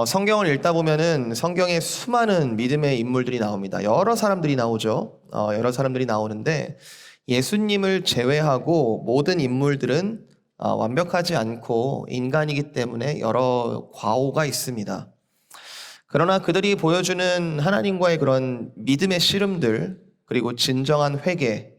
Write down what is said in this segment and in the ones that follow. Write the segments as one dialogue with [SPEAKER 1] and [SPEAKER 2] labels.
[SPEAKER 1] 성경을 읽다 보면은 성경에 수많은 믿음의 인물들이 나옵니다. 여러 사람들이 나오죠. 여러 사람들이 나오는데 예수님을 제외하고 모든 인물들은 완벽하지 않고 인간이기 때문에 여러 과오가 있습니다. 그러나 그들이 보여주는 하나님과의 그런 믿음의 씨름들, 그리고 진정한 회개,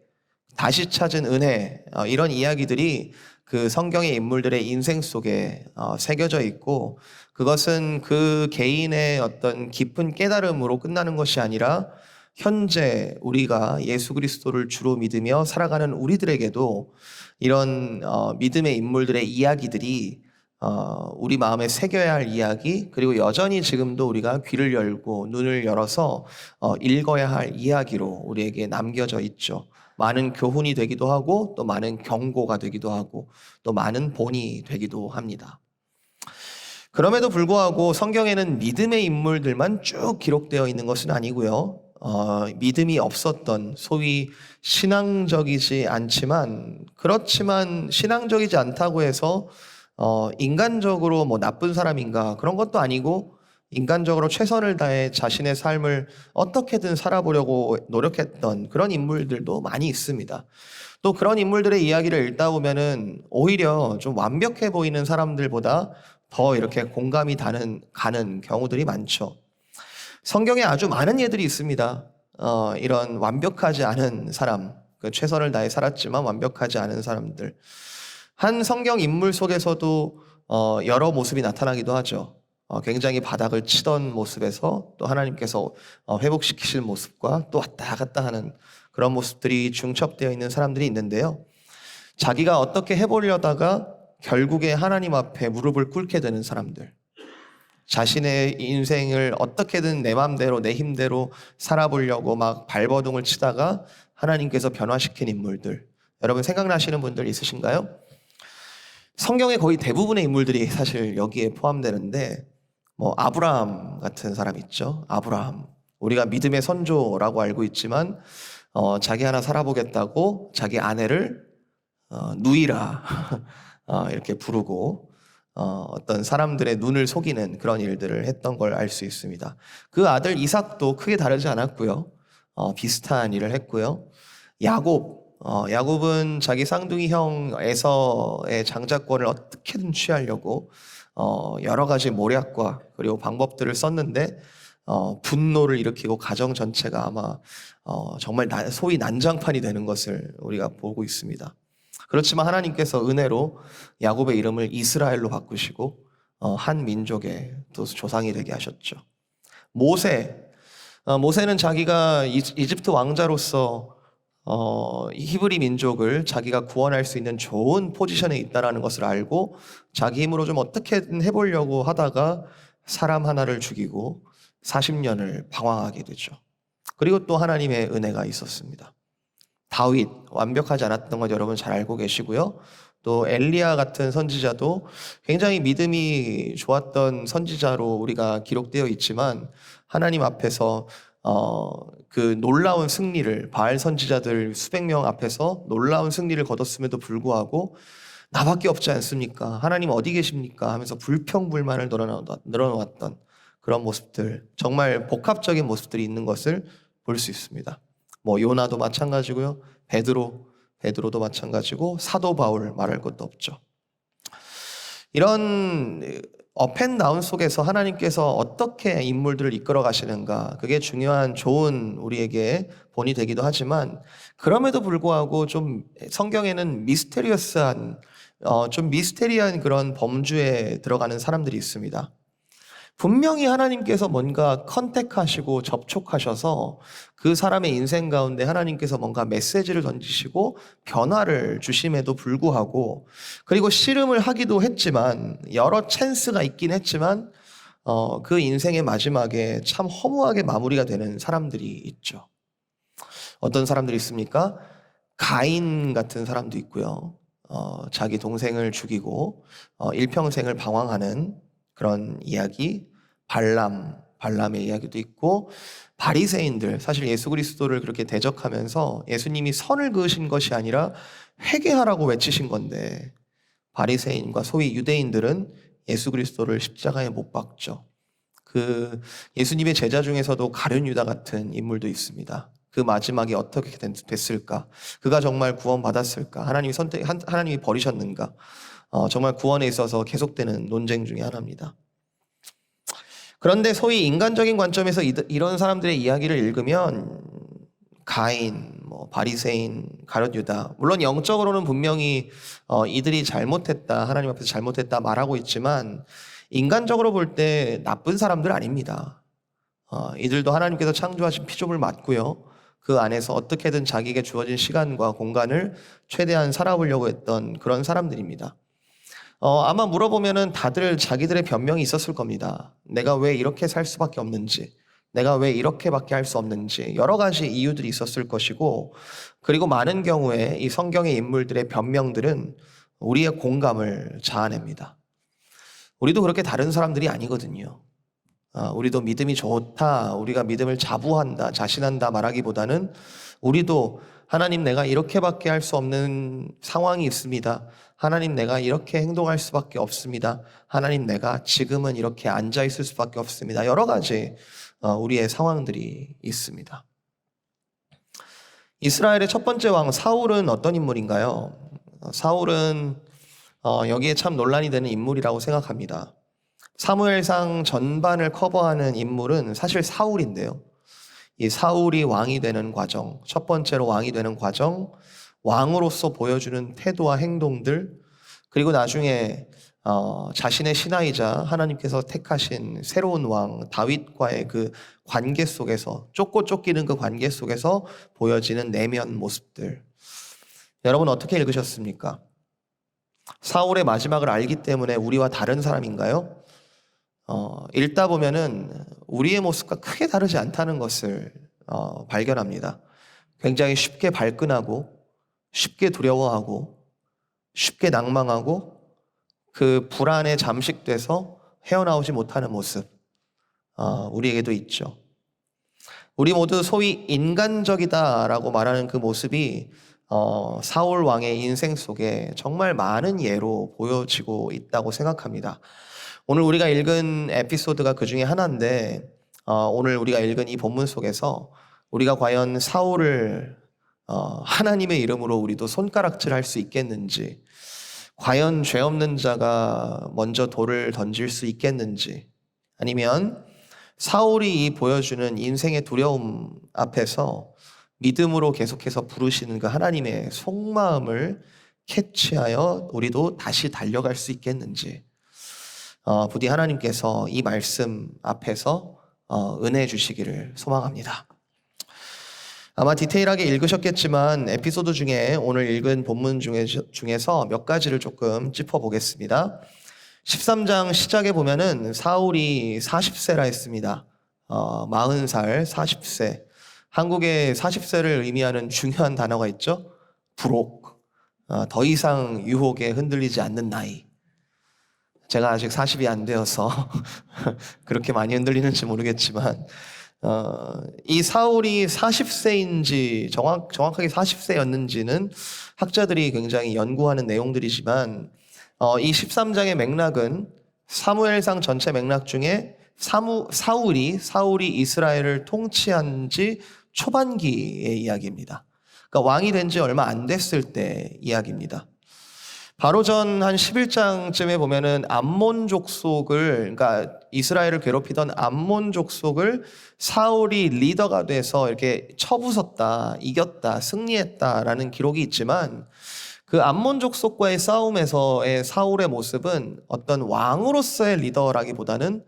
[SPEAKER 1] 다시 찾은 은혜, 이런 이야기들이 그 성경의 인물들의 인생 속에 새겨져 있고, 그것은 그 개인의 어떤 깊은 깨달음으로 끝나는 것이 아니라 현재 우리가 예수 그리스도를 주로 믿으며 살아가는 우리들에게도 이런 믿음의 인물들의 이야기들이 우리 마음에 새겨야 할 이야기, 그리고 여전히 지금도 우리가 귀를 열고 눈을 열어서 읽어야 할 이야기로 우리에게 남겨져 있죠. 많은 교훈이 되기도 하고, 또 많은 경고가 되기도 하고, 또 많은 본이 되기도 합니다. 그럼에도 불구하고 성경에는 믿음의 인물들만 쭉 기록되어 있는 것은 아니고요. 믿음이 없었던, 소위 신앙적이지 않지만, 그렇지만 신앙적이지 않다고 해서 인간적으로 뭐 나쁜 사람인가, 그런 것도 아니고 인간적으로 최선을 다해 자신의 삶을 어떻게든 살아보려고 노력했던 그런 인물들도 많이 있습니다. 또 그런 인물들의 이야기를 읽다 보면은 오히려 좀 완벽해 보이는 사람들보다 더 이렇게 공감이 가는 경우들이 많죠. 성경에 아주 많은 예들이 있습니다. 이런 완벽하지 않은 사람, 그 최선을 다해 살았지만 완벽하지 않은 사람들. 한 성경 인물 속에서도 여러 모습이 나타나기도 하죠. 굉장히 바닥을 치던 모습에서 또 하나님께서 회복시키실 모습과 또 왔다 갔다 하는 그런 모습들이 중첩되어 있는 사람들이 있는데요. 자기가 어떻게 해보려다가 결국에 하나님 앞에 무릎을 꿇게 되는 사람들, 자신의 인생을 어떻게든 내 맘대로 내 힘대로 살아보려고 막 발버둥을 치다가 하나님께서 변화시킨 인물들, 여러분 생각나시는 분들 있으신가요? 성경의 거의 대부분의 인물들이 사실 여기에 포함되는데, 뭐 아브라함 같은 사람 있죠. 아브라함, 우리가 믿음의 선조라고 알고 있지만 자기 하나 살아보겠다고 자기 아내를 누이라 이렇게 부르고 어떤 사람들의 눈을 속이는 그런 일들을 했던 걸 알 수 있습니다. 그 아들 이삭도 크게 다르지 않았고요. 비슷한 일을 했고요. 야곱은 자기 쌍둥이 형 에서의 장자권을 어떻게든 취하려고 여러 가지 모략과 그리고 방법들을 썼는데 분노를 일으키고 가정 전체가 아마 정말 소위 난장판이 되는 것을 우리가 보고 있습니다. 그렇지만 하나님께서 은혜로 야곱의 이름을 이스라엘로 바꾸시고 한 민족의 또 조상이 되게 하셨죠. 모세는 자기가 이집트 왕자로서 히브리 민족을 자기가 구원할 수 있는 좋은 포지션에 있다는 것을 알고 자기 힘으로 좀 어떻게든 해보려고 하다가 사람 하나를 죽이고 40년을 방황하게 되죠. 그리고 또 하나님의 은혜가 있었습니다. 다윗, 완벽하지 않았던 것 여러분 잘 알고 계시고요. 또 엘리야 같은 선지자도 굉장히 믿음이 좋았던 선지자로 우리가 기록되어 있지만 하나님 앞에서 그 놀라운 승리를, 바알 선지자들 수백 명 앞에서 놀라운 승리를 거뒀음에도 불구하고 나밖에 없지 않습니까? 하나님 어디 계십니까? 하면서 불평불만을 늘어놓았던 그런 모습들, 정말 복합적인 모습들이 있는 것을 볼 수 있습니다. 뭐 요나도 마찬가지고요. 베드로도 마찬가지고 사도 바울 말할 것도 없죠. 이런 업앤다운 속에서 하나님께서 어떻게 인물들을 이끌어 가시는가, 그게 중요한 좋은 우리에게 본이 되기도 하지만 그럼에도 불구하고 좀 성경에는 좀 미스테리한 그런 범주에 들어가는 사람들이 있습니다. 분명히 하나님께서 뭔가 컨택하시고 접촉하셔서 그 사람의 인생 가운데 하나님께서 뭔가 메시지를 던지시고 변화를 주심에도 불구하고, 그리고 씨름을 하기도 했지만 여러 찬스가 있긴 했지만 그 인생의 마지막에 참 허무하게 마무리가 되는 사람들이 있죠. 어떤 사람들이 있습니까? 가인 같은 사람도 있고요. 자기 동생을 죽이고 일평생을 방황하는 그런 이야기, 발람의 이야기도 있고, 바리새인들, 사실 예수 그리스도를 그렇게 대적하면서 예수님이 선을 그으신 것이 아니라 회개하라고 외치신 건데 바리새인과 소위 유대인들은 예수 그리스도를 십자가에 못 박죠. 그 예수님의 제자 중에서도 가룟 유다 같은 인물도 있습니다. 그 마지막이 어떻게 됐을까? 그가 정말 구원받았을까? 하나님이 버리셨는가? 정말 구원에 있어서 계속되는 논쟁 중에 하나입니다. 그런데 소위 인간적인 관점에서 이런 사람들의 이야기를 읽으면 가인, 바리새인, 가룟 유다, 물론 영적으로는 분명히 이들이 잘못했다, 하나님 앞에서 잘못했다 말하고 있지만 인간적으로 볼 때 나쁜 사람들 아닙니다. 이들도 하나님께서 창조하신 피조물 맞고요. 그 안에서 어떻게든 자기에게 주어진 시간과 공간을 최대한 살아보려고 했던 그런 사람들입니다. 아마 물어보면은 다들 자기들의 변명이 있었을 겁니다. 내가 왜 이렇게 살 수밖에 없는지, 내가 왜 이렇게밖에 할 수 없는지 여러 가지 이유들이 있었을 것이고, 그리고 많은 경우에 이 성경의 인물들의 변명들은 우리의 공감을 자아냅니다. 우리도 그렇게 다른 사람들이 아니거든요. 우리도 믿음이 좋다, 우리가 믿음을 자부한다, 자신한다 말하기보다는 우리도 하나님 내가 이렇게밖에 할 수 없는 상황이 있습니다. 하나님 내가 이렇게 행동할 수밖에 없습니다. 하나님 내가 지금은 이렇게 앉아 있을 수밖에 없습니다. 여러 가지 우리의 상황들이 있습니다. 이스라엘의 첫 번째 왕 사울은 어떤 인물인가요? 사울은 여기에 참 논란이 되는 인물이라고 생각합니다. 사무엘상 전반을 커버하는 인물은 사실 사울인데요. 이 사울이 왕이 되는 과정, 첫 번째로 왕이 되는 과정, 왕으로서 보여주는 태도와 행동들, 그리고 나중에 자신의 신하이자 하나님께서 택하신 새로운 왕 다윗과의 그 관계 속에서, 쫓고 쫓기는 그 관계 속에서 보여지는 내면 모습들. 여러분 어떻게 읽으셨습니까? 사울의 마지막을 알기 때문에 우리와 다른 사람인가요? 읽다 보면은 우리의 모습과 크게 다르지 않다는 것을 발견합니다. 굉장히 쉽게 발끈하고, 쉽게 두려워하고, 쉽게 낭망하고, 그 불안에 잠식돼서 헤어나오지 못하는 모습, 우리에게도 있죠. 우리 모두 소위 인간적이다라고 말하는 그 모습이 사울 왕의 인생 속에 정말 많은 예로 보여지고 있다고 생각합니다. 오늘 우리가 읽은 에피소드가 그 중에 하나인데, 오늘 우리가 읽은 이 본문 속에서 우리가 과연 사울을 하나님의 이름으로 우리도 손가락질 할 수 있겠는지, 과연 죄 없는 자가 먼저 돌을 던질 수 있겠는지, 아니면 사울이 이 보여주는 인생의 두려움 앞에서 믿음으로 계속해서 부르시는 그 하나님의 속마음을 캐치하여 우리도 다시 달려갈 수 있겠는지, 부디 하나님께서 이 말씀 앞에서 은혜 주시기를 소망합니다. 아마 디테일하게 읽으셨겠지만 에피소드 중에 오늘 읽은 본문 중에서 몇 가지를 조금 짚어보겠습니다. 13장 시작에 보면은 사울이 40세라 했습니다. 40살, 40세. 한국에 40세를 의미하는 중요한 단어가 있죠. 불혹. 더 이상 유혹에 흔들리지 않는 나이. 제가 아직 40이 안 되어서 그렇게 많이 흔들리는지 모르겠지만, 이 사울이 40세인지 정확하게 40세였는지는 학자들이 굉장히 연구하는 내용들이지만, 이 13장의 맥락은 사무엘상 전체 맥락 중에 사울이 이스라엘을 통치한 지 초반기의 이야기입니다. 그러니까 왕이 된 지 얼마 안 됐을 때 이야기입니다. 바로 전 한 11장쯤에 보면은 암몬 족속을, 그러니까 이스라엘을 괴롭히던 암몬 족속을 사울이 리더가 돼서 이렇게 쳐부쉈다, 이겼다, 승리했다라는 기록이 있지만, 그 암몬 족속과의 싸움에서의 사울의 모습은 어떤 왕으로서의 리더라기보다는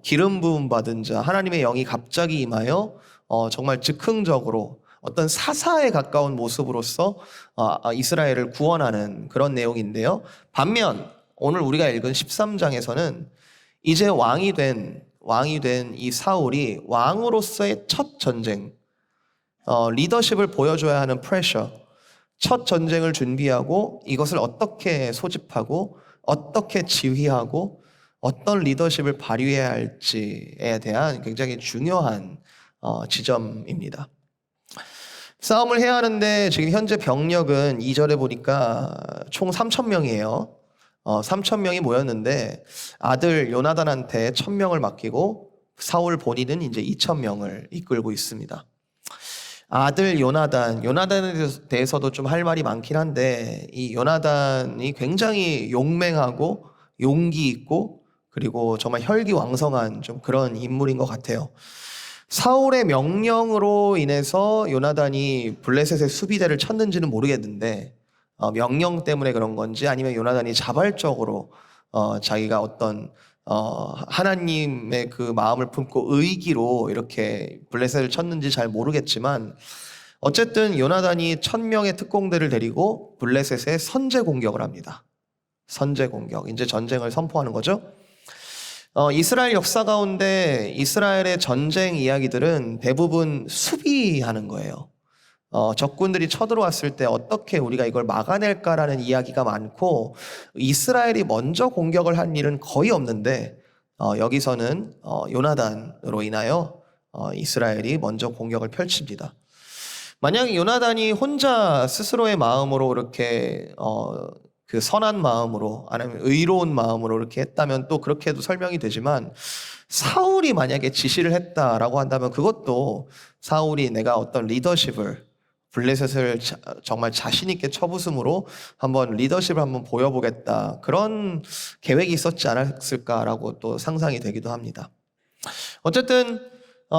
[SPEAKER 1] 기름 부음 받은 자, 하나님의 영이 갑자기 임하여 정말 즉흥적으로 어떤 사사에 가까운 모습으로서 이스라엘을 구원하는 그런 내용인데요. 반면 오늘 우리가 읽은 13장에서는 이제 왕이 된 이 사울이 왕으로서의 첫 전쟁, 리더십을 보여줘야 하는 프레셔, 첫 전쟁을 준비하고 이것을 어떻게 소집하고 어떻게 지휘하고 어떤 리더십을 발휘해야 할지에 대한 굉장히 중요한 지점입니다. 싸움을 해야 하는데 지금 현재 병력은 2절에 보니까 총 3,000명이에요. 3천 명이 모였는데 아들 요나단한테 1,000명을 맡기고 사울 본인은 이제 2천 명을 이끌고 있습니다. 아들 요나단에 대해서도 좀 할 말이 많긴 한데 이 요나단이 굉장히 용맹하고 용기 있고 그리고 정말 혈기왕성한 좀 그런 인물인 것 같아요. 사울의 명령으로 인해서 요나단이 블레셋의 수비대를 쳤는지는 모르겠는데 명령 때문에 그런 건지 아니면 요나단이 자발적으로 자기가 어떤 하나님의 그 마음을 품고 의기로 이렇게 블레셋을 쳤는지 잘 모르겠지만 어쨌든 요나단이 1,000명의 특공대를 데리고 블레셋에 선제 공격을 합니다. 선제 공격, 이제 전쟁을 선포하는 거죠. 이스라엘 역사 가운데 이스라엘의 전쟁 이야기들은 대부분 수비하는 거예요. 적군들이 쳐들어왔을 때 어떻게 우리가 이걸 막아낼까라는 이야기가 많고 이스라엘이 먼저 공격을 한 일은 거의 없는데 여기서는 요나단으로 인하여 이스라엘이 먼저 공격을 펼칩니다. 만약 요나단이 혼자 스스로의 마음으로 이렇게 그 선한 마음으로 아니면 의로운 마음으로 이렇게 했다면 또 그렇게 해도 설명이 되지만 사울이 만약에 지시를 했다라고 한다면 그것도 사울이 내가 어떤 리더십을 블레셋을 정말 자신 있게 쳐부숨으로 한번 리더십을 한번 보여보겠다 그런 계획이 있었지 않았을까라고 또 상상이 되기도 합니다. 어쨌든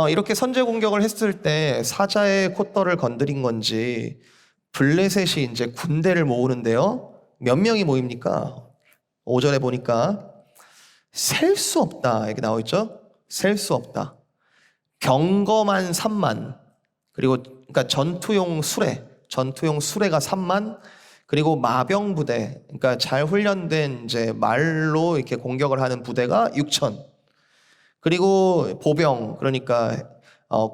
[SPEAKER 1] 이렇게 선제 공격을 했을 때 사자의 콧털을 건드린 건지 블레셋이 이제 군대를 모으는데요. 몇 명이 모입니까? 5절에 보니까 셀 수 없다 이렇게 나와 있죠. 셀 수 없다. 경거만 3만 그리고 그러니까 전투용 수레가 3만 그리고 마병 부대 그러니까 잘 훈련된 이제 말로 이렇게 공격을 하는 부대가 6천 그리고 보병 그러니까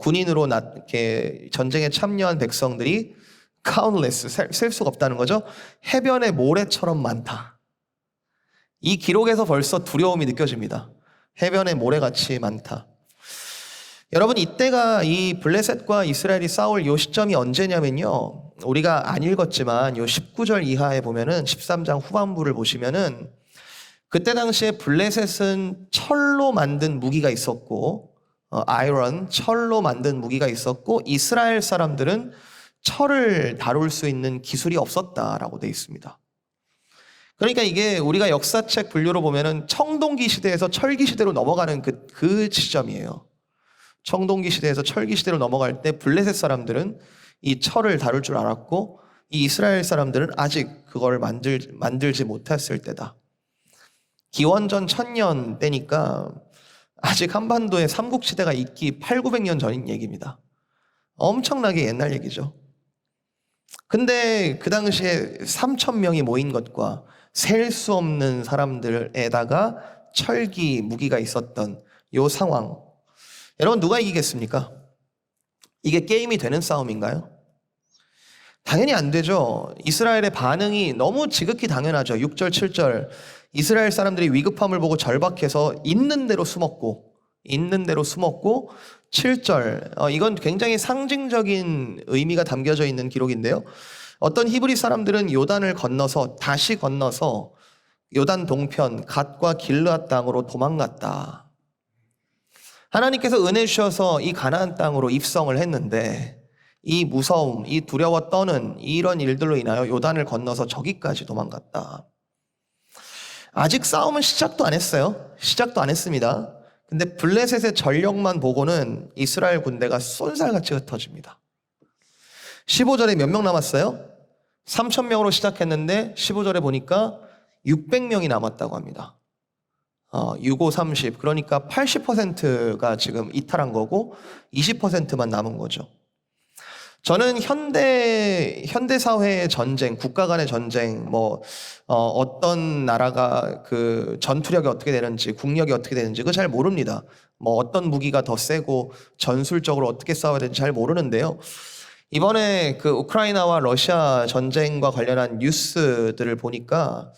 [SPEAKER 1] 군인으로 이렇게 전쟁에 참여한 백성들이 countless 셀 수가 없다는 거죠. 해변의 모래처럼 많다. 이 기록에서 벌써 두려움이 느껴집니다. 해변의 모래같이 많다. 여러분 이때가 이 블레셋과 이스라엘이 싸울 요 시점이 언제냐면요. 우리가 안 읽었지만 요 19절 이하에 보면은 13장 후반부를 보시면은 그때 당시에 블레셋은 철로 만든 무기가 있었고 철로 만든 무기가 있었고 이스라엘 사람들은 철을 다룰 수 있는 기술이 없었다라고 되어 있습니다. 그러니까 이게 우리가 역사책 분류로 보면은 청동기 시대에서 철기 시대로 넘어가는 그 시점이에요. 청동기 시대에서 철기 시대로 넘어갈 때 블레셋 사람들은 이 철을 다룰 줄 알았고 이 이스라엘 사람들은 아직 그걸 만들지 못했을 때다. 기원전 1000년 때니까 아직 한반도에 삼국시대가 있기 800~900년 전인 얘기입니다. 엄청나게 옛날 얘기죠. 근데 그 당시에 3,000명이 모인 것과 셀 수 없는 사람들에다가 철기 무기가 있었던 요 상황. 여러분 누가 이기겠습니까? 이게 게임이 되는 싸움인가요? 당연히 안 되죠. 이스라엘의 반응이 너무 지극히 당연하죠. 6절, 7절. 이스라엘 사람들이 위급함을 보고 절박해서 있는 대로 숨었고 7절. 이건 굉장히 상징적인 의미가 담겨져 있는 기록인데요. 어떤 히브리 사람들은 다시 건너서 요단 동편 갓과 길르앗 땅으로 도망갔다. 하나님께서 은혜 주셔서 이 가나안 땅으로 입성을 했는데 이 무서움, 이 두려워 떠는 이런 일들로 인하여 요단을 건너서 저기까지 도망갔다. 아직 싸움은 시작도 안 했어요. 시작도 안 했습니다. 근데 블레셋의 전력만 보고는 이스라엘 군대가 쏜살같이 흩어집니다. 15절에 몇 명 남았어요? 3,000명으로 시작했는데 15절에 보니까 600명이 남았다고 합니다. 65, 30 그러니까 80%가 지금 이탈한 거고 20%만 남은 거죠. 저는 현대 사회의 전쟁, 국가 간의 전쟁, 어떤 나라가 그 전투력이 어떻게 되는지, 국력이 어떻게 되는지 그거 잘 모릅니다. 어떤 무기가 더 세고 전술적으로 어떻게 싸워야 되는지 잘 모르는데요. 이번에 그 우크라이나와 러시아 전쟁과 관련한 뉴스들을 보니까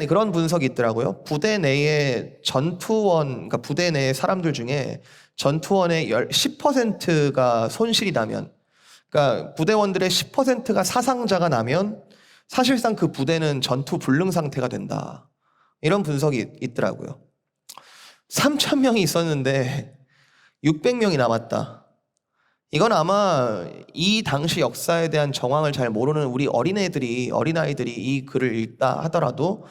[SPEAKER 1] 그런 분석이 있더라고요. 부대 내에 그러니까 부대 내의 사람들 중에 전투원의 10%가 손실이 나면, 그러니까 부대원들의 10%가 사상자가 나면 사실상 그 부대는 전투 불능 상태가 된다. 이런 분석이 있더라고요. 3,000명이 있었는데 600명이 남았다. 이건 아마 이 당시 역사에 대한 정황을 잘 모르는 우리 어린아이들이 이 글을 읽다 하더라도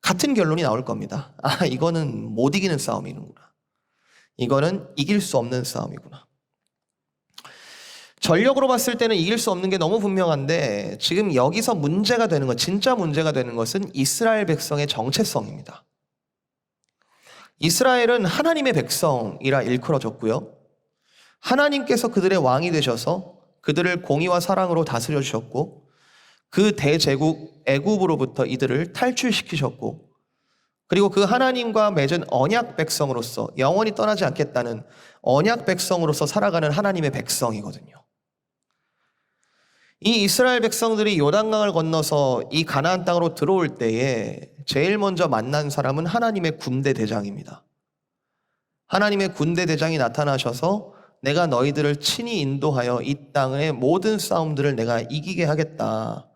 [SPEAKER 1] 같은 결론이 나올 겁니다. 아, 이거는 못 이기는 싸움이구나. 이거는 이길 수 없는 싸움이구나. 전력으로 봤을 때는 이길 수 없는 게 너무 분명한데 지금 여기서 문제가 되는 것, 진짜 문제가 되는 것은 이스라엘 백성의 정체성입니다. 이스라엘은 하나님의 백성이라 일컬어졌고요. 하나님께서 그들의 왕이 되셔서 그들을 공의와 사랑으로 다스려 주셨고 그 대제국 애굽으로부터 이들을 탈출시키셨고 그리고 그 하나님과 맺은 언약 백성으로서 영원히 떠나지 않겠다는 언약 백성으로서 살아가는 하나님의 백성이거든요. 이 이스라엘 백성들이 요단강을 건너서 이 가나안 땅으로 들어올 때에 제일 먼저 만난 사람은 하나님의 군대 대장입니다. 하나님의 군대 대장이 나타나셔서 내가 너희들을 친히 인도하여 이 땅의 모든 싸움들을 내가 이기게 하겠다.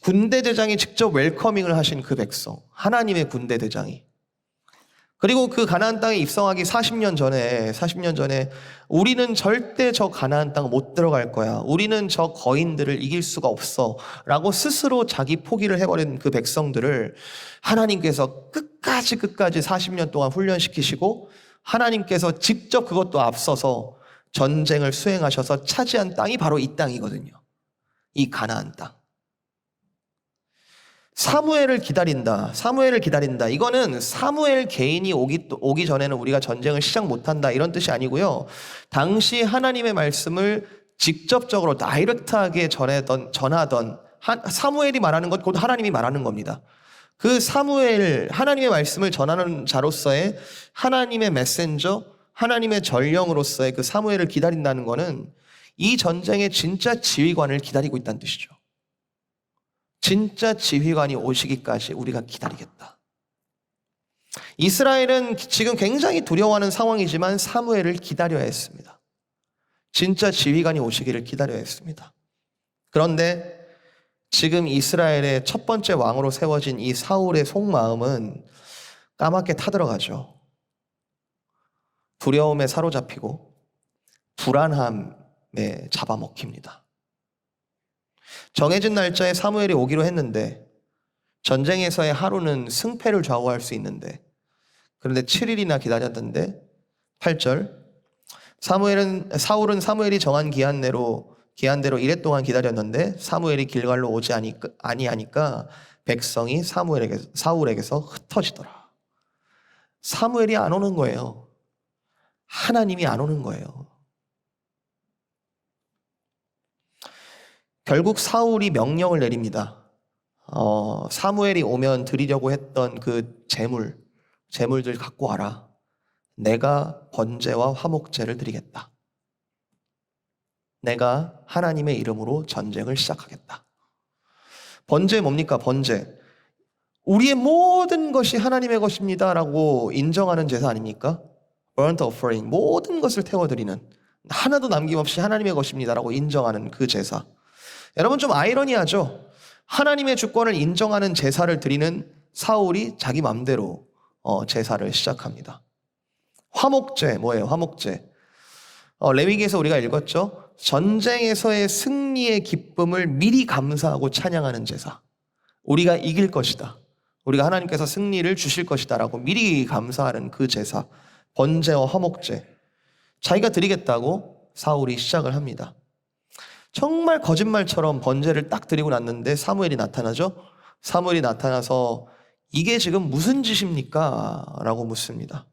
[SPEAKER 1] 군대 대장이 직접 웰커밍을 하신 그 백성, 하나님의 군대 대장이. 그리고 그 가나안 땅에 입성하기 40년 전에 우리는 절대 저 가나안 땅 못 들어갈 거야. 우리는 저 거인들을 이길 수가 없어. 라고 스스로 자기 포기를 해버린 그 백성들을 하나님께서 끝까지 40년 동안 훈련시키시고 하나님께서 직접 그것도 앞서서 전쟁을 수행하셔서 차지한 땅이 바로 이 땅이거든요. 이 가나안 땅. 사무엘을 기다린다. 이거는 사무엘 개인이 오기 전에는 우리가 전쟁을 시작 못한다 이런 뜻이 아니고요. 당시 하나님의 말씀을 직접적으로 다이렉트하게 전하던 사무엘이 말하는 것 곧 하나님이 말하는 겁니다. 그 사무엘, 하나님의 말씀을 전하는 자로서의 하나님의 메신저, 하나님의 전령으로서의 그 사무엘을 기다린다는 것은 이 전쟁의 진짜 지휘관을 기다리고 있다는 뜻이죠. 진짜 지휘관이 오시기까지 우리가 기다리겠다. 이스라엘은 지금 굉장히 두려워하는 상황이지만 사무엘을 기다려야 했습니다. 진짜 지휘관이 오시기를 기다려야 했습니다. 그런데 지금 이스라엘의 첫 번째 왕으로 세워진 이 사울의 속마음은 까맣게 타들어가죠. 두려움에 사로잡히고 불안함에 잡아먹힙니다. 정해진 날짜에 사무엘이 오기로 했는데 전쟁에서의 하루는 승패를 좌우할 수 있는데 그런데 7일이나 기다렸는데 8절 사울은 사무엘이 정한 기한대로 1회 동안 기다렸는데 사무엘이 길갈로 오지 아니하니까 백성이 사울에게서 흩어지더라. 사무엘이 안 오는 거예요. 하나님이 안 오는 거예요. 결국 사울이 명령을 내립니다. 사무엘이 오면 드리려고 했던 그 재물들 갖고 와라. 내가 번제와 화목제를 드리겠다. 내가 하나님의 이름으로 전쟁을 시작하겠다. 번제 뭡니까? 번제. 우리의 모든 것이 하나님의 것입니다 라고 인정하는 제사 아닙니까? burnt offering. 모든 것을 태워드리는, 하나도 남김없이 하나님의 것입니다 라고 인정하는 그 제사. 여러분 좀 아이러니하죠? 하나님의 주권을 인정하는 제사를 드리는 사울이 자기 맘대로 제사를 시작합니다. 화목제 뭐예요? 화목제. 레위기에서 우리가 읽었죠? 전쟁에서의 승리의 기쁨을 미리 감사하고 찬양하는 제사. 우리가 이길 것이다. 우리가 하나님께서 승리를 주실 것이다 라고 미리 감사하는 그 제사. 번제와 화목제. 자기가 드리겠다고 사울이 시작을 합니다. 정말 거짓말처럼 번제를 딱 드리고 났는데 사무엘이 나타나죠? 사무엘이 나타나서 이게 지금 무슨 짓입니까? 라고 묻습니다.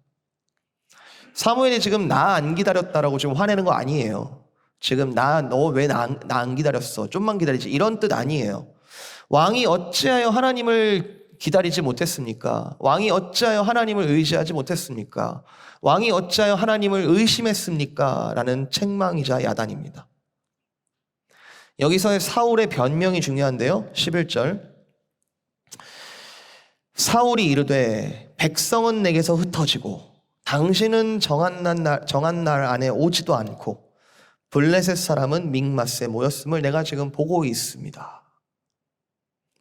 [SPEAKER 1] 사무엘이 지금 나 안 기다렸다라고 지금 화내는 거 아니에요. 지금 너 왜 나 안 기다렸어? 좀만 기다리지. 이런 뜻 아니에요. 왕이 어찌하여 하나님을 기다리지 못했습니까? 왕이 어찌하여 하나님을 의지하지 못했습니까? 왕이 어찌하여 하나님을 의심했습니까? 라는 책망이자 야단입니다. 여기서의 사울의 변명이 중요한데요. 11절. 사울이 이르되 백성은 내게서 흩어지고 당신은 정한 날 안에 오지도 않고 블레셋 사람은 믹마스에 모였음을 내가 지금 보고 있습니다.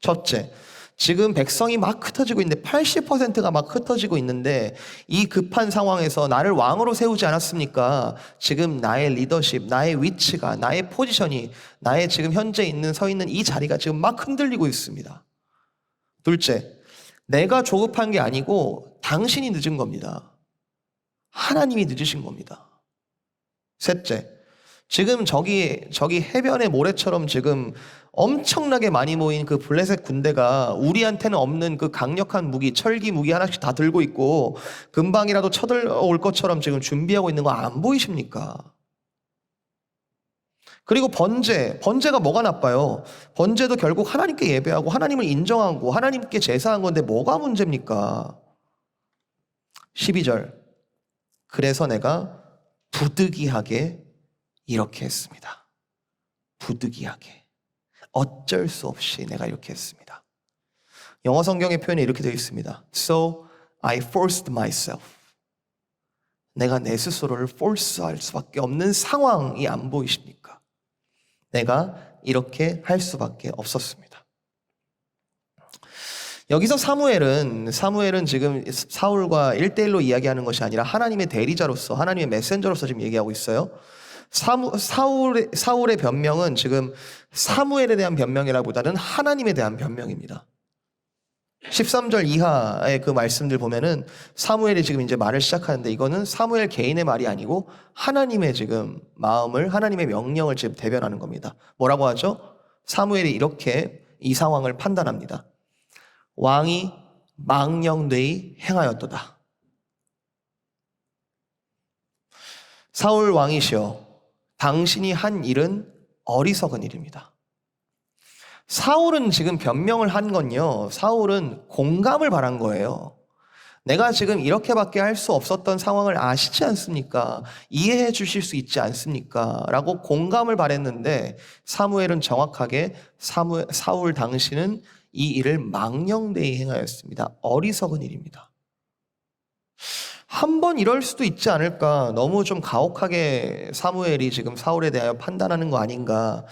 [SPEAKER 1] 첫째, 지금 백성이 막 흩어지고 있는데 80%가 막 흩어지고 있는데 이 급한 상황에서 나를 왕으로 세우지 않았습니까? 지금 나의 리더십, 나의 위치가, 나의 포지션이, 나의 지금 현재 서 있는 이 자리가 지금 막 흔들리고 있습니다. 둘째, 내가 조급한 게 아니고 당신이 늦은 겁니다. 하나님이 늦으신 겁니다. 셋째, 지금 저기 해변의 모래처럼 지금 엄청나게 많이 모인 그 블레셋 군대가 우리한테는 없는 그 강력한 무기, 철기 무기 하나씩 다 들고 있고 금방이라도 쳐들어올 것처럼 지금 준비하고 있는 거 안 보이십니까? 그리고 번제가 뭐가 나빠요? 번제도 결국 하나님께 예배하고 하나님을 인정하고 하나님께 제사한 건데 뭐가 문제입니까? 12절, 그래서 내가 부득이하게 이렇게 했습니다. 부득이하게. 어쩔 수 없이 내가 이렇게 했습니다. 영어 성경의 표현이 이렇게 되어 있습니다. So I forced myself. 내가 내 스스로를 force할 수밖에 없는 상황이 안 보이십니까? 내가 이렇게 할 수밖에 없었습니다. 여기서 사무엘은 지금 사울과 1대1로 이야기하는 것이 아니라 하나님의 대리자로서, 하나님의 메신저로서 지금 얘기하고 있어요. 사울의 변명은 지금 사무엘에 대한 변명이라기보다는 하나님에 대한 변명입니다. 13절 이하의 그 말씀들 보면은 사무엘이 지금 이제 말을 시작하는데 이거는 사무엘 개인의 말이 아니고 하나님의 지금 마음을, 하나님의 명령을 지금 대변하는 겁니다. 뭐라고 하죠? 사무엘이 이렇게 이 상황을 판단합니다. 왕이 망령되이 행하였도다. 사울 왕이시여, 당신이 한 일은 어리석은 일입니다. 사울은 지금 변명을 한 건요, 사울은 공감을 바란 거예요. 내가 지금 이렇게밖에 할 수 없었던 상황을 아시지 않습니까? 이해해 주실 수 있지 않습니까? 라고 공감을 바랬는데 사무엘은 정확하게 사울 당신은 이 일을 망령되이 행하였습니다. 어리석은 일입니다. 한번 이럴 수도 있지 않을까? 너무 좀 가혹하게 사무엘이 지금 사울에 대하여 판단하는 거 아닌가?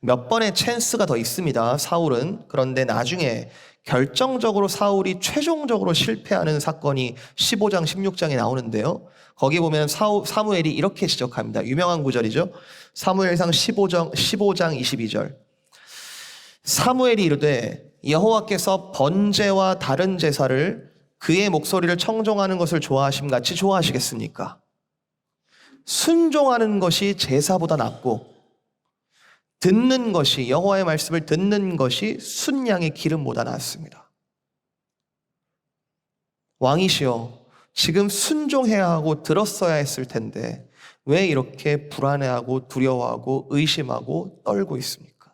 [SPEAKER 1] 몇 번의 찬스가 더 있습니다, 사울은. 그런데 나중에 결정적으로 사울이 최종적으로 실패하는 사건이 15장, 16장에 나오는데요. 거기 보면 사무엘이 이렇게 지적합니다. 유명한 구절이죠. 사무엘상 15장 22절. 사무엘이 이르되 여호와께서 번제와 다른 제사를 그의 목소리를 청종하는 것을 좋아하심 같이 좋아하시겠습니까? 순종하는 것이 제사보다 낫고 듣는 것이, 여호와의 말씀을 듣는 것이 순양의 기름보다 낫습니다. 왕이시여, 지금 순종해야 하고 들었어야 했을 텐데 왜 이렇게 불안해하고 두려워하고 의심하고 떨고 있습니까?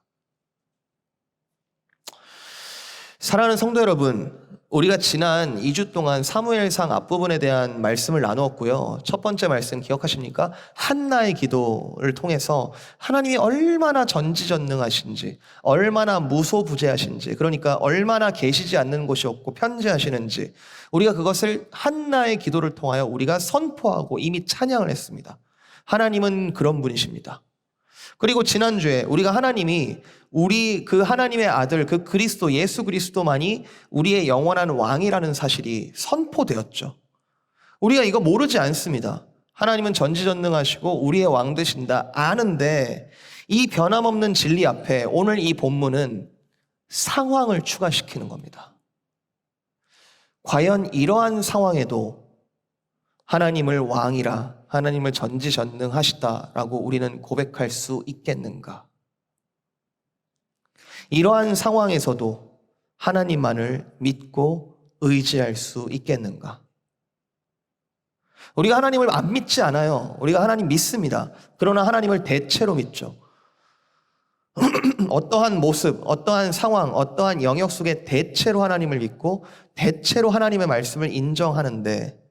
[SPEAKER 1] 사랑하는 성도 여러분, 우리가 지난 2주 동안 사무엘상 앞부분에 대한 말씀을 나누었고요. 첫 번째 말씀 기억하십니까? 한나의 기도를 통해서 하나님이 얼마나 전지전능하신지, 얼마나 무소부재하신지, 그러니까 얼마나 계시지 않는 곳이 없고 편재하시는지, 우리가 그것을 한나의 기도를 통하여 우리가 선포하고 이미 찬양을 했습니다. 하나님은 그런 분이십니다. 그리고 지난주에 우리가 하나님이 그 하나님의 아들, 그 그리스도, 예수 그리스도만이 우리의 영원한 왕이라는 사실이 선포되었죠. 우리가 이거 모르지 않습니다. 하나님은 전지전능하시고 우리의 왕 되신다 아는데 이 변함없는 진리 앞에 오늘 이 본문은 상황을 추가시키는 겁니다. 과연 이러한 상황에도 하나님을 왕이라, 하나님을 전지전능하시다라고 우리는 고백할 수 있겠는가? 이러한 상황에서도 하나님만을 믿고 의지할 수 있겠는가? 우리가 하나님을 안 믿지 않아요. 우리가 하나님 믿습니다. 그러나 하나님을 대체로 믿죠. 어떠한 모습, 어떠한 상황, 어떠한 영역 속에 대체로 하나님을 믿고 대체로 하나님의 말씀을 인정하는데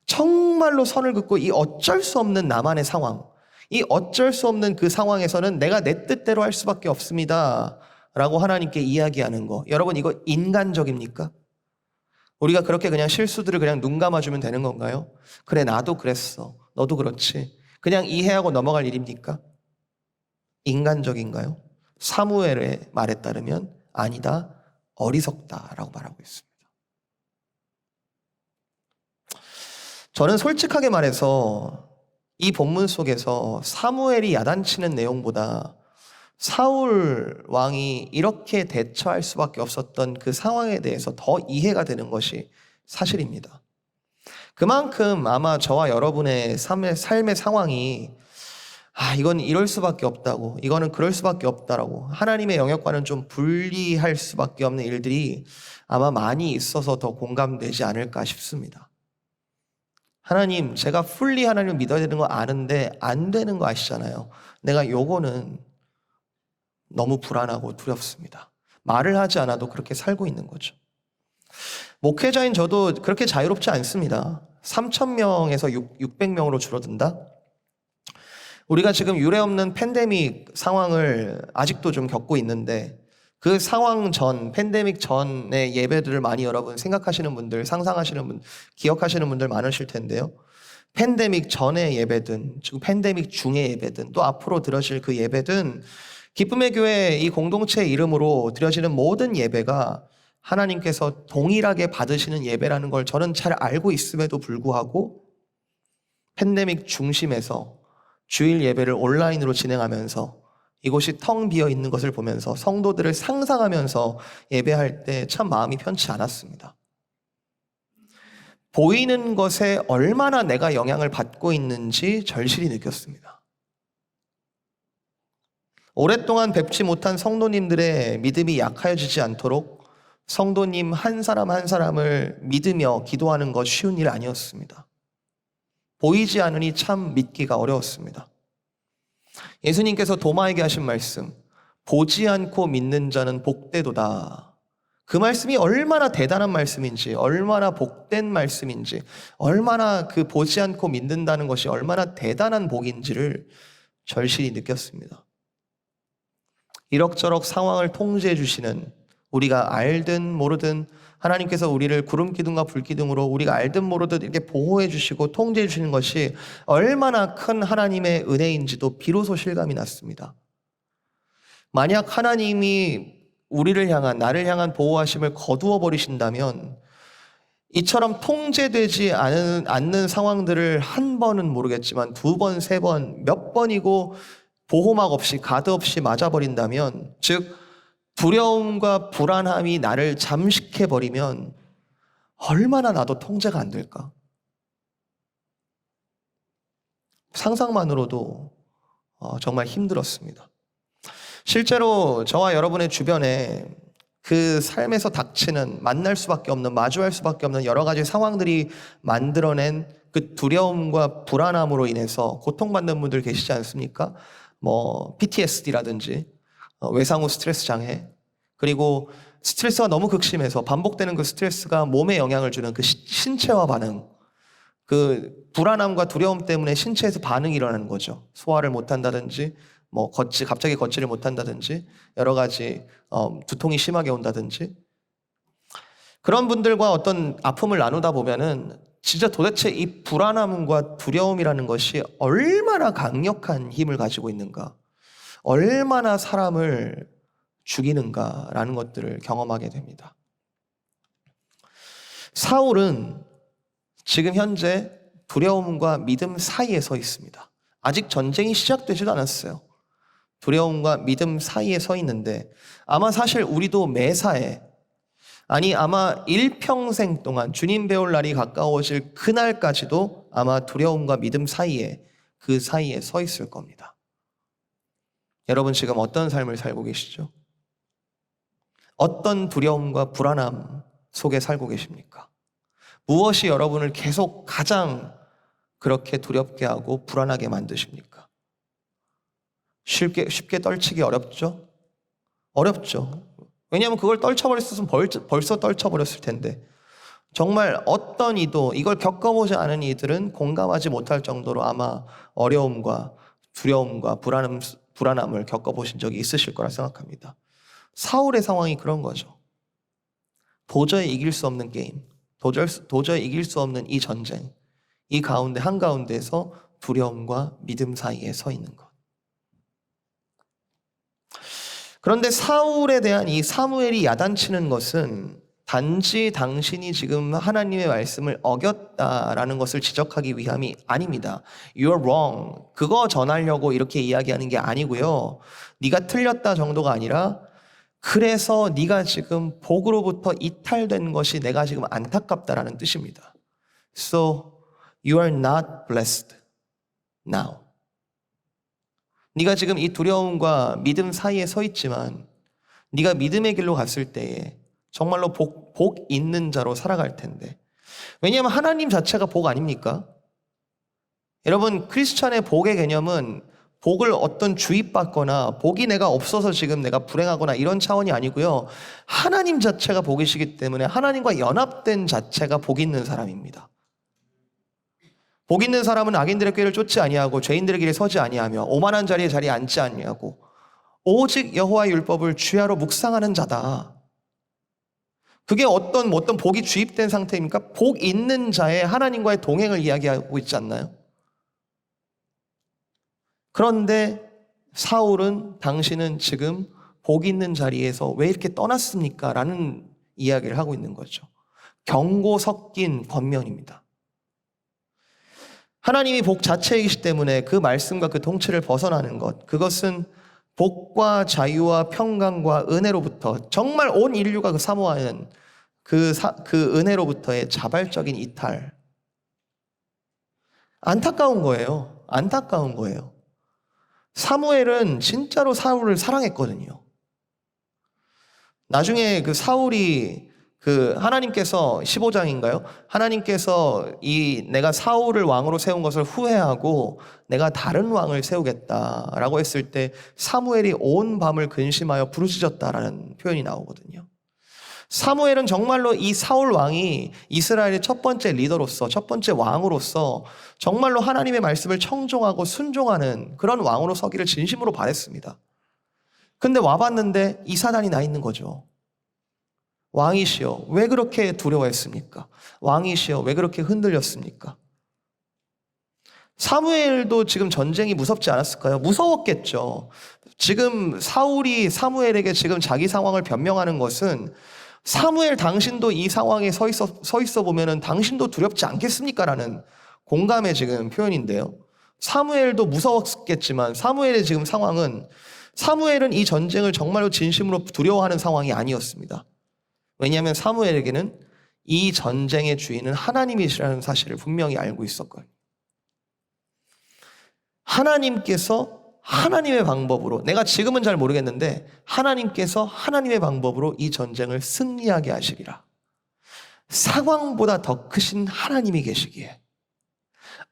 [SPEAKER 1] 정말로 선을 긋고 이 어쩔 수 없는 나만의 상황, 이 어쩔 수 없는 그 상황에서는 내가 내 뜻대로 할 수밖에 없습니다 라고 하나님께 이야기하는 거, 여러분 이거 인간적입니까? 우리가 그렇게 그냥 실수들을 그냥 눈 감아주면 되는 건가요? 그래, 나도 그랬어, 너도 그렇지, 그냥 이해하고 넘어갈 일입니까? 인간적인가요? 사무엘의 말에 따르면 아니다, 어리석다라고 말하고 있습니다. 저는 솔직하게 말해서 이 본문 속에서 사무엘이 야단치는 내용보다 사울 왕이 이렇게 대처할 수밖에 없었던 그 상황에 대해서 더 이해가 되는 것이 사실입니다. 그만큼 아마 저와 여러분의 삶의 상황이 이건 이럴 수밖에 없다고, 이거는 그럴 수밖에 없다라고, 하나님의 영역과는 좀 분리할 수밖에 없는 일들이 아마 많이 있어서 더 공감되지 않을까 싶습니다. 하나님, 제가 풀리 하나님을 믿어야 되는 거 아는데 안 되는 거 아시잖아요. 내가 요거는 너무 불안하고 두렵습니다. 말을 하지 않아도 그렇게 살고 있는 거죠. 목회자인 저도 그렇게 자유롭지 않습니다. 3,000명에서 600명으로 줄어든다? 우리가 지금 유례없는 팬데믹 상황을 아직도 좀 겪고 있는데 그 상황 전, 팬데믹 전의 예배들을 많이 여러분 생각하시는 분들, 상상하시는 분, 기억하시는 분들 많으실 텐데요. 팬데믹 전의 예배든, 지금 팬데믹 중의 예배든, 또 앞으로 드려질 그 예배든, 기쁨의 교회 이 공동체 이름으로 드려지는 모든 예배가 하나님께서 동일하게 받으시는 예배라는 걸 저는 잘 알고 있음에도 불구하고 팬데믹 중심에서 주일 예배를 온라인으로 진행하면서 이곳이 텅 비어 있는 것을 보면서 성도들을 상상하면서 예배할 때 참 마음이 편치 않았습니다. 보이는 것에 얼마나 내가 영향을 받고 있는지 절실히 느꼈습니다. 오랫동안 뵙지 못한 성도님들의 믿음이 약해지지 않도록 성도님 한 사람 한 사람을 믿으며 기도하는 것 쉬운 일 아니었습니다. 보이지 않으니 참 믿기가 어려웠습니다. 예수님께서 도마에게 하신 말씀, 보지 않고 믿는 자는 복되도다. 그 말씀이 얼마나 대단한 말씀인지, 얼마나 복된 말씀인지, 얼마나 그 보지 않고 믿는다는 것이 얼마나 대단한 복인지를 절실히 느꼈습니다. 이럭저럭 상황을 통제해 주시는, 우리가 알든 모르든 하나님께서 우리를 구름 기둥과 불 기둥으로 우리가 알든 모르든 이렇게 보호해 주시고 통제해 주시는 것이 얼마나 큰 하나님의 은혜인지도 비로소 실감이 났습니다. 만약 하나님이 우리를 향한, 나를 향한 보호하심을 거두어 버리신다면 이처럼 통제되지 않는 상황들을 한 번은 모르겠지만 두 번, 세 번, 몇 번이고 보호막 없이, 가드 없이 맞아버린다면, 즉 두려움과 불안함이 나를 잠식해버리면 얼마나 나도 통제가 안 될까? 상상만으로도 정말 힘들었습니다. 실제로 저와 여러분의 주변에 그 삶에서 닥치는, 만날 수밖에 없는, 마주할 수밖에 없는 여러 가지 상황들이 만들어낸 그 두려움과 불안함으로 인해서 고통받는 분들 계시지 않습니까? PTSD라든지 외상후 스트레스 장애, 그리고 스트레스가 너무 극심해서 반복되는 그 스트레스가 몸에 영향을 주는 그 신체화 반응, 그 불안함과 두려움 때문에 신체에서 반응이 일어나는 거죠. 소화를 못한다든지, 갑자기 걷지를 못한다든지, 여러 가지 두통이 심하게 온다든지. 그런 분들과 어떤 아픔을 나누다 보면은 진짜 도대체 이 불안함과 두려움이라는 것이 얼마나 강력한 힘을 가지고 있는가, 얼마나 사람을 죽이는가라는 것들을 경험하게 됩니다. 사울은 지금 현재 두려움과 믿음 사이에 서 있습니다. 아직 전쟁이 시작되지도 않았어요. 두려움과 믿음 사이에 서 있는데 아마 사실 우리도 매사에, 아마 일평생 동안 주님 배울 날이 가까워질 그날까지도 아마 두려움과 믿음 사이에, 그 사이에 서 있을 겁니다. 여러분 지금 어떤 삶을 살고 계시죠? 어떤 두려움과 불안함 속에 살고 계십니까? 무엇이 여러분을 계속 가장 그렇게 두렵게 하고 불안하게 만드십니까? 쉽게 떨치기 어렵죠? 어렵죠. 왜냐하면 그걸 떨쳐버렸으면 벌써 떨쳐버렸을 텐데, 정말 어떤 이도, 이걸 겪어보지 않은 이들은 공감하지 못할 정도로 아마 어려움과 두려움과 불안함을 겪어보신 적이 있으실 거라 생각합니다. 사울의 상황이 그런 거죠. 도저히 이길 수 없는 게임, 도저히 이길 수 없는 이 전쟁, 이 가운데 한가운데에서 두려움과 믿음 사이에 서 있는 것. 그런데 사울에 대한 이 사무엘이 야단치는 것은 단지 당신이 지금 하나님의 말씀을 어겼다라는 것을 지적하기 위함이 아닙니다. You're wrong. 그거 전하려고 이렇게 이야기하는 게 아니고요. 네가 틀렸다 정도가 아니라 그래서 네가 지금 복으로부터 이탈된 것이 내가 지금 안타깝다라는 뜻입니다. So you are not blessed now. 네가 지금 이 두려움과 믿음 사이에 서 있지만 네가 믿음의 길로 갔을 때에 정말로 복 있는 자로 살아갈 텐데. 왜냐하면 하나님 자체가 복 아닙니까? 여러분, 크리스찬의 복의 개념은 복을 어떤 주입받거나 복이 내가 없어서 지금 내가 불행하거나 이런 차원이 아니고요. 하나님 자체가 복이시기 때문에 하나님과 연합된 자체가 복 있는 사람입니다. 복 있는 사람은 악인들의 꾀를 쫓지 아니하고 죄인들의 길에 서지 아니하며 오만한 자리에 앉지 아니하고 오직 여호와의 율법을 주야로 묵상하는 자다. 그게 어떤 복이 주입된 상태입니까? 복 있는 자의 하나님과의 동행을 이야기하고 있지 않나요? 그런데 사울은 당신은 지금 복 있는 자리에서 왜 이렇게 떠났습니까? 라는 이야기를 하고 있는 거죠. 경고 섞인 권면입니다. 하나님이 복 자체이기 때문에 그 말씀과 그 통치를 벗어나는 것, 그것은 복과 자유와 평강과 은혜로부터 정말 온 인류가 사모하는 그 은혜로부터의 자발적인 이탈. 안타까운 거예요. 안타까운 거예요. 사무엘은 진짜로 사울을 사랑했거든요. 나중에 그 사울이 하나님께서 15장인가요? 하나님께서 내가 사울을 왕으로 세운 것을 후회하고 내가 다른 왕을 세우겠다라고 했을 때 사무엘이 온 밤을 근심하여 부르짖었다라는 표현이 나오거든요. 사무엘은 정말로 이 사울 왕이 이스라엘의 첫 번째 리더로서, 첫 번째 왕으로서 정말로 하나님의 말씀을 청종하고 순종하는 그런 왕으로 서기를 진심으로 바랬습니다. 근데 와봤는데 이 사단이 나 있는 거죠. 왕이시여, 왜 그렇게 두려워했습니까? 왕이시여, 왜 그렇게 흔들렸습니까? 사무엘도 지금 전쟁이 무섭지 않았을까요? 무서웠겠죠. 지금 사울이 사무엘에게 지금 자기 상황을 변명하는 것은 사무엘 당신도 이 상황에 서 있어 보면은 당신도 두렵지 않겠습니까? 라는 공감의 지금 표현인데요. 사무엘도 무서웠겠지만 사무엘의 지금 상황은 사무엘은 이 전쟁을 정말로 진심으로 두려워하는 상황이 아니었습니다. 왜냐하면 사무엘에게는 이 전쟁의 주인은 하나님이시라는 사실을 분명히 알고 있었거든요. 하나님께서 하나님의 방법으로, 내가 지금은 잘 모르겠는데 하나님께서 하나님의 방법으로 이 전쟁을 승리하게 하시리라. 상황보다 더 크신 하나님이 계시기에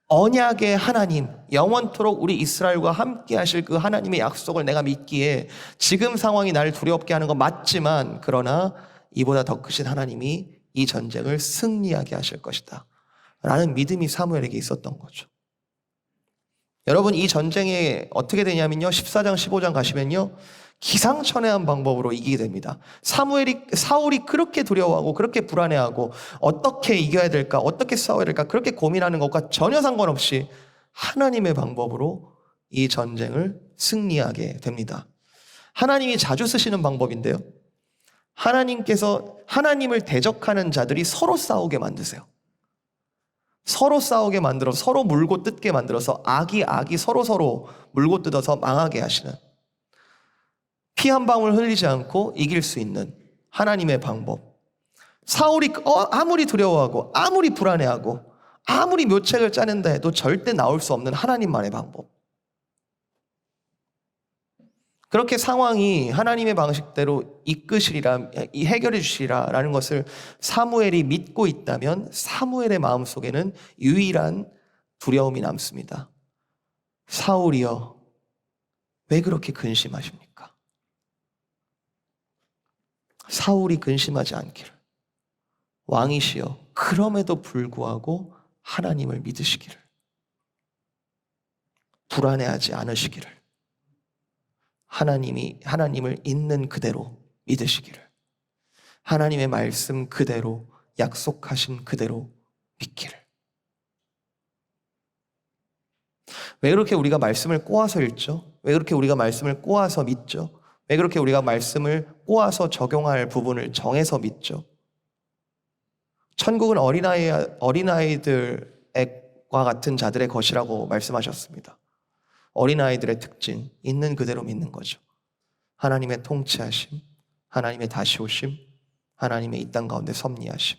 [SPEAKER 1] 언약의 하나님, 영원토록 우리 이스라엘과 함께 하실 그 하나님의 약속을 내가 믿기에 지금 상황이 나를 두렵게 하는 건 맞지만 그러나 이보다 더 크신 하나님이 이 전쟁을 승리하게 하실 것이다 라는 믿음이 사무엘에게 있었던 거죠. 여러분, 이 전쟁에 어떻게 되냐면요, 14장 15장 가시면요 기상천외한 방법으로 이기게 됩니다. 사울이 그렇게 두려워하고 그렇게 불안해하고 어떻게 이겨야 될까, 어떻게 싸워야 될까 그렇게 고민하는 것과 전혀 상관없이 하나님의 방법으로 이 전쟁을 승리하게 됩니다. 하나님이 자주 쓰시는 방법인데요, 하나님께서 하나님을 대적하는 자들이 서로 싸우게 만드세요. 서로 싸우게 만들어 서로 물고 뜯게 만들어서 악이 서로 물고 뜯어서 망하게 하시는, 피 한 방울 흘리지 않고 이길 수 있는 하나님의 방법. 사울이 아무리 두려워하고 아무리 불안해하고 아무리 묘책을 짜낸다 해도 절대 나올 수 없는 하나님만의 방법. 그렇게 상황이 하나님의 방식대로 이끄시리라, 해결해 주시리라라는 것을 사무엘이 믿고 있다면 사무엘의 마음속에는 유일한 두려움이 남습니다. 사울이여, 왜 그렇게 근심하십니까? 사울이 근심하지 않기를, 왕이시여 그럼에도 불구하고 하나님을 믿으시기를, 불안해하지 않으시기를, 하나님을 있는 그대로 믿으시기를, 하나님의 말씀 그대로, 약속하신 그대로 믿기를. 왜 그렇게 우리가 말씀을 꼬아서 읽죠? 왜 그렇게 우리가 말씀을 꼬아서 믿죠? 왜 그렇게 우리가 말씀을 꼬아서 적용할 부분을 정해서 믿죠? 천국은 어린아이들과 같은 자들의 것이라고 말씀하셨습니다. 어린아이들의 특징, 있는 그대로 믿는 거죠. 하나님의 통치하심, 하나님의 다시 오심, 하나님의 이 땅 가운데 섭리하심.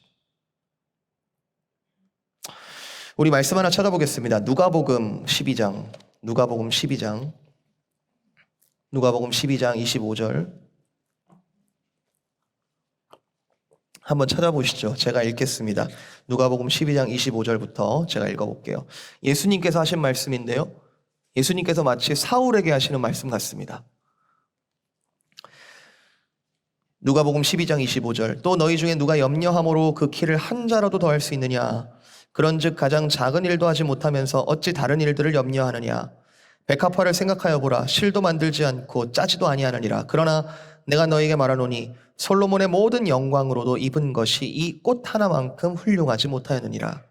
[SPEAKER 1] 우리 말씀 하나 찾아보겠습니다. 누가복음 12장 25절 한번 찾아보시죠. 제가 읽겠습니다. 누가복음 12장 25절부터 제가 읽어볼게요. 예수님께서 하신 말씀인데요. 예수님께서 마치 사울에게 하시는 말씀 같습니다. 누가복음 12장 25절. 또 너희 중에 누가 염려함으로 그 키를 한 자라도 더할 수 있느냐? 그런즉 가장 작은 일도 하지 못하면서 어찌 다른 일들을 염려하느냐? 백합화를 생각하여 보라. 실도 만들지 않고 짜지도 아니하느니라. 그러나 내가 너에게 말하노니 솔로몬의 모든 영광으로도 입은 것이 이 꽃 하나만큼 훌륭하지 못하였느니라.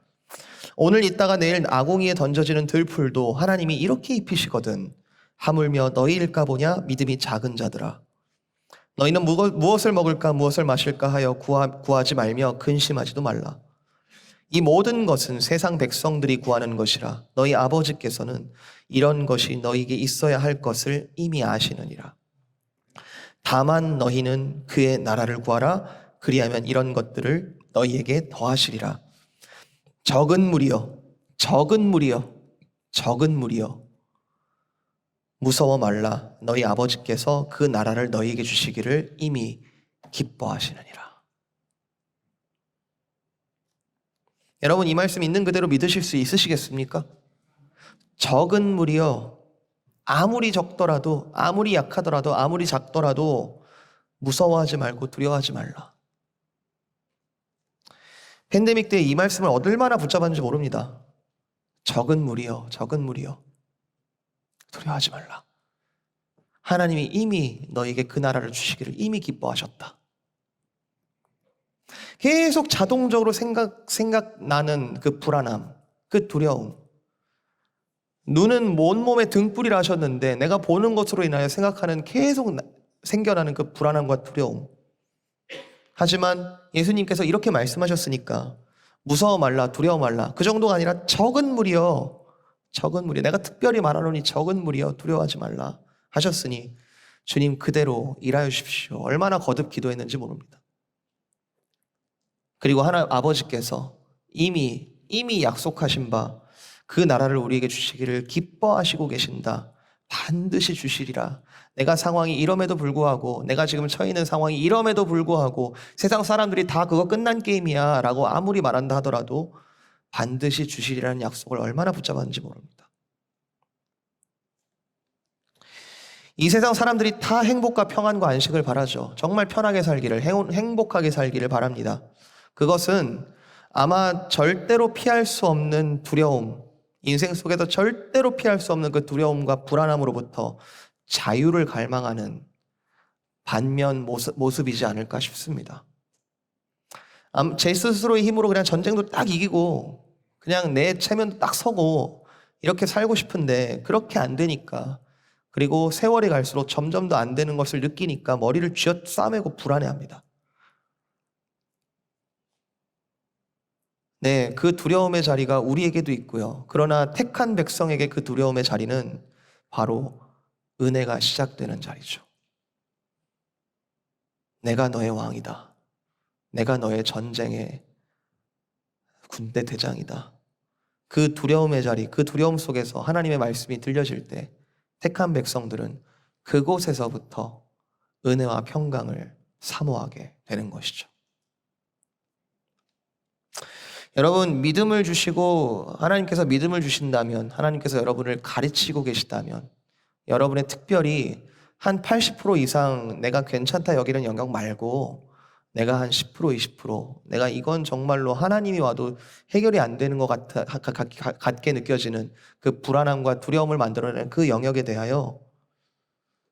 [SPEAKER 1] 오늘 있다가 내일 아궁이에 던져지는 들풀도 하나님이 이렇게 입히시거든. 하물며 너희일까 보냐? 믿음이 작은 자들아. 너희는 무엇을 먹을까 무엇을 마실까 하여 구하지 말며 근심하지도 말라. 이 모든 것은 세상 백성들이 구하는 것이라. 너희 아버지께서는 이런 것이 너희에게 있어야 할 것을 이미 아시느니라. 다만 너희는 그의 나라를 구하라. 그리하면 이런 것들을 너희에게 더하시리라. 적은 무리여 무서워 말라. 너희 아버지께서 그 나라를 너희에게 주시기를 이미 기뻐하시느니라. 여러분, 이 말씀 있는 그대로 믿으실 수 있으시겠습니까? 적은 무리여, 아무리 적더라도, 아무리 약하더라도, 아무리 작더라도 무서워하지 말고 두려워하지 말라. 팬데믹 때 이 말씀을 얼마나 붙잡았는지 모릅니다. 적은 무리여 두려워하지 말라. 하나님이 이미 너에게 그 나라를 주시기를 이미 기뻐하셨다. 계속 자동적으로 생각나는 그 불안함, 그 두려움. 눈은 온몸에 등불이라 하셨는데 내가 보는 것으로 인하여 생각하는 계속 생겨나는 그 불안함과 두려움. 하지만 예수님께서 이렇게 말씀하셨으니까 무서워 말라, 두려워 말라. 그 정도가 아니라 적은 무리여, 내가 특별히 말하노니 적은 무리여 두려워하지 말라 하셨으니 주님 그대로 일하여 주십시오. 얼마나 거듭 기도했는지 모릅니다. 그리고 하나님 아버지께서 이미 약속하신 바 그 나라를 우리에게 주시기를 기뻐하시고 계신다. 반드시 주시리라. 내가 상황이 이럼에도 불구하고, 내가 지금 처해 있는 상황이 이럼에도 불구하고 세상 사람들이 다 그거 끝난 게임이야 라고 아무리 말한다 하더라도 반드시 주시리라는 약속을 얼마나 붙잡았는지 모릅니다. 이 세상 사람들이 다 행복과 평안과 안식을 바라죠. 정말 편하게 살기를, 행복하게 살기를 바랍니다. 그것은 아마 절대로 피할 수 없는 두려움, 인생 속에서 절대로 피할 수 없는 그 두려움과 불안함으로부터 자유를 갈망하는 반면 모습이지 않을까 싶습니다. 제 스스로의 힘으로 그냥 전쟁도 딱 이기고 그냥 내 체면도 딱 서고 이렇게 살고 싶은데 그렇게 안 되니까, 그리고 세월이 갈수록 점점 더 안 되는 것을 느끼니까 머리를 쥐어싸매고 불안해합니다. 네, 그 두려움의 자리가 우리에게도 있고요. 그러나 택한 백성에게 그 두려움의 자리는 바로 은혜가 시작되는 자리죠. 내가 너의 왕이다. 내가 너의 전쟁의 군대 대장이다. 그 두려움의 자리, 그 두려움 속에서 하나님의 말씀이 들려질 때 택한 백성들은 그곳에서부터 은혜와 평강을 사모하게 되는 것이죠. 여러분, 믿음을 주시고 하나님께서 믿음을 주신다면, 하나님께서 여러분을 가르치고 계시다면, 여러분의 특별히 한 80% 이상 내가 괜찮다 여기는 영역 말고 내가 한 10%, 20%, 내가 이건 정말로 하나님이 와도 해결이 안 되는 것 같게 느껴지는 그 불안함과 두려움을 만들어내는 그 영역에 대하여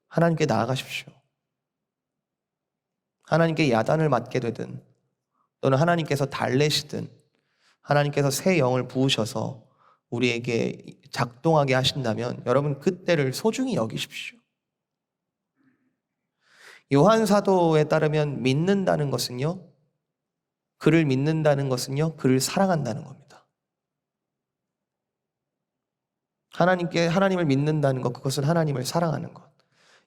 [SPEAKER 1] 하나님께 나아가십시오. 하나님께 야단을 맞게 되든 또는 하나님께서 달래시든 하나님께서 새 영을 부으셔서 우리에게 작동하게 하신다면 여러분 그때를 소중히 여기십시오. 요한 사도에 따르면 믿는다는 것은요, 그를 믿는다는 것은요, 그를 사랑한다는 겁니다. 하나님을 믿는다는 것, 그것은 하나님을 사랑하는 것.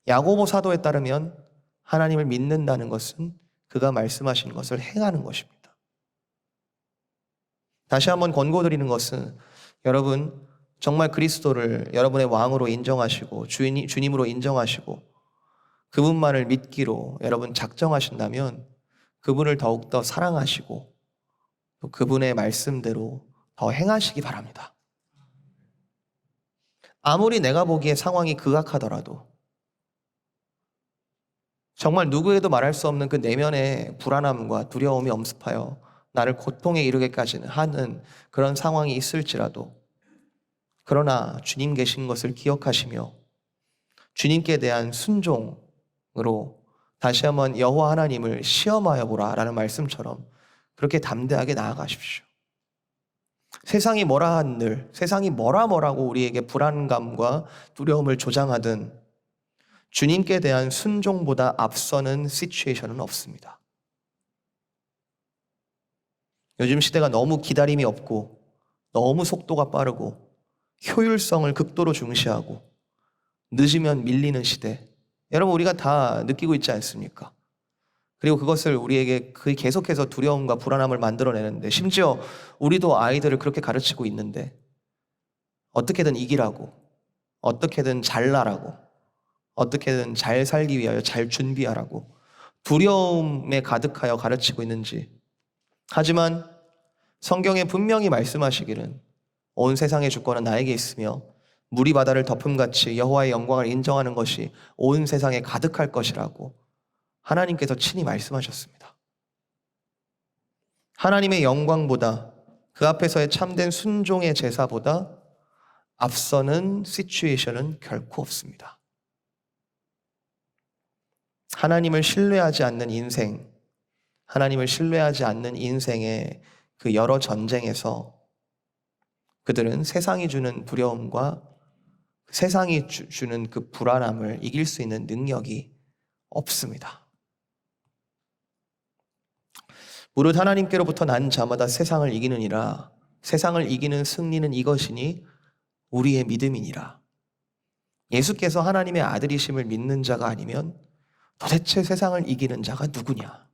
[SPEAKER 1] 야고보 사도에 따르면 하나님을 믿는다는 것은 그가 말씀하신 것을 행하는 것입니다. 다시 한번 권고드리는 것은 여러분 정말 그리스도를 여러분의 왕으로 인정하시고 주님으로 인정하시고 그분만을 믿기로 여러분 작정하신다면 그분을 더욱더 사랑하시고 또 그분의 말씀대로 더 행하시기 바랍니다. 아무리 내가 보기에 상황이 극악하더라도 정말 누구에도 말할 수 없는 그 내면의 불안함과 두려움이 엄습하여 나를 고통에 이르게까지는 하는 그런 상황이 있을지라도 그러나 주님 계신 것을 기억하시며 주님께 대한 순종으로 다시 한번 여호와 하나님을 시험하여 보라라는 말씀처럼 그렇게 담대하게 나아가십시오. 세상이 뭐라 한들, 세상이 뭐라고 우리에게 불안감과 두려움을 조장하든 주님께 대한 순종보다 앞서는 시츄에이션은 없습니다. 요즘 시대가 너무 기다림이 없고 너무 속도가 빠르고 효율성을 극도로 중시하고 늦으면 밀리는 시대. 여러분 우리가 다 느끼고 있지 않습니까? 그리고 그것을 우리에게 계속해서 두려움과 불안함을 만들어내는데 심지어 우리도 아이들을 그렇게 가르치고 있는데 어떻게든 이기라고 어떻게든 잘나라고 어떻게든 잘 살기 위하여 잘 준비하라고 두려움에 가득하여 가르치고 있는지. 하지만 성경에 분명히 말씀하시기는 온 세상의 주권은 나에게 있으며 물이 바다를 덮음같이 여호와의 영광을 인정하는 것이 온 세상에 가득할 것이라고 하나님께서 친히 말씀하셨습니다. 하나님의 영광보다 그 앞에서의 참된 순종의 제사보다 앞서는 시츄에이션은 결코 없습니다. 하나님을 신뢰하지 않는 인생, 하나님을 신뢰하지 않는 인생의 그 여러 전쟁에서 그들은 세상이 주는 두려움과 세상이 주는 그 불안함을 이길 수 있는 능력이 없습니다. 무릇 하나님께로부터 난 자마다 세상을 이기느니라. 세상을 이기는 승리는 이것이니 우리의 믿음이니라. 예수께서 하나님의 아들이심을 믿는 자가 아니면 도대체 세상을 이기는 자가 누구냐?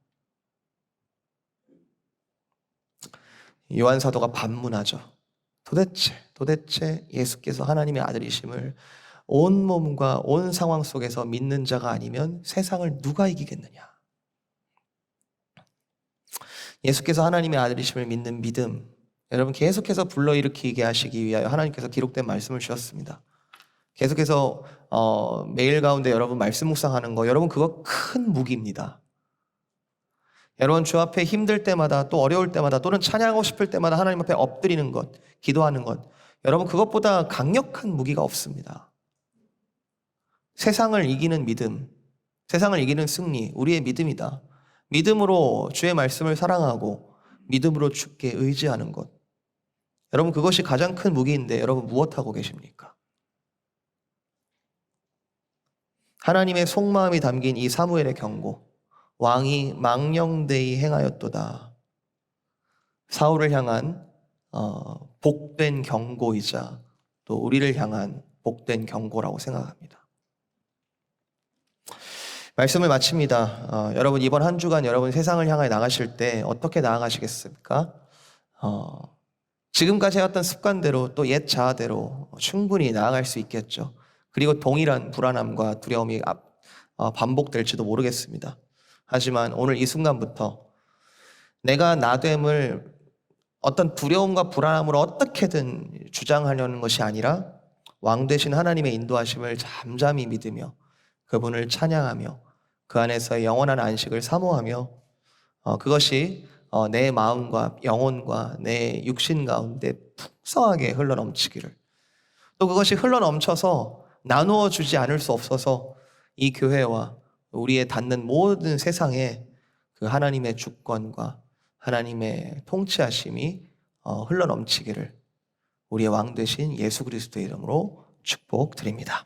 [SPEAKER 1] 요한 사도가 반문하죠. 도대체 예수께서 하나님의 아들이심을 온 몸과 온 상황 속에서 믿는 자가 아니면 세상을 누가 이기겠느냐? 예수께서 하나님의 아들이심을 믿는 믿음, 여러분 계속해서 불러일으키게 하시기 위하여 하나님께서 기록된 말씀을 주셨습니다. 계속해서 매일 가운데 여러분 말씀 묵상하는 거, 여러분 그거 큰 무기입니다. 여러분 주 앞에 힘들 때마다 또 어려울 때마다 또는 찬양하고 싶을 때마다 하나님 앞에 엎드리는 것, 기도하는 것, 여러분 그것보다 강력한 무기가 없습니다. 세상을 이기는 믿음, 세상을 이기는 승리, 우리의 믿음이다. 믿음으로 주의 말씀을 사랑하고 믿음으로 주께 의지하는 것, 여러분 그것이 가장 큰 무기인데 여러분 무엇하고 계십니까? 하나님의 속마음이 담긴 이 사무엘의 경고, 왕이 망령되이 행하였도다. 사울을 향한 복된 경고이자 또 우리를 향한 복된 경고라고 생각합니다. 말씀을 마칩니다. 여러분 이번 한 주간 여러분 세상을 향해 나가실 때 어떻게 나아가시겠습니까? 지금까지 해왔던 습관대로 또 옛 자아대로 충분히 나아갈 수 있겠죠. 그리고 동일한 불안함과 두려움이 반복될지도 모르겠습니다. 하지만 오늘 이 순간부터 내가 나됨을 어떤 두려움과 불안함으로 어떻게든 주장하려는 것이 아니라 왕 되신 하나님의 인도하심을 잠잠히 믿으며 그분을 찬양하며 그 안에서의 영원한 안식을 사모하며 그것이 내 마음과 영혼과 내 육신 가운데 풍성하게 흘러넘치기를, 또 그것이 흘러넘쳐서 나누어 주지 않을 수 없어서 이 교회와 우리의 닿는 모든 세상에 그 하나님의 주권과 하나님의 통치하심이 흘러넘치기를 우리의 왕 되신 예수 그리스도의 이름으로 축복드립니다.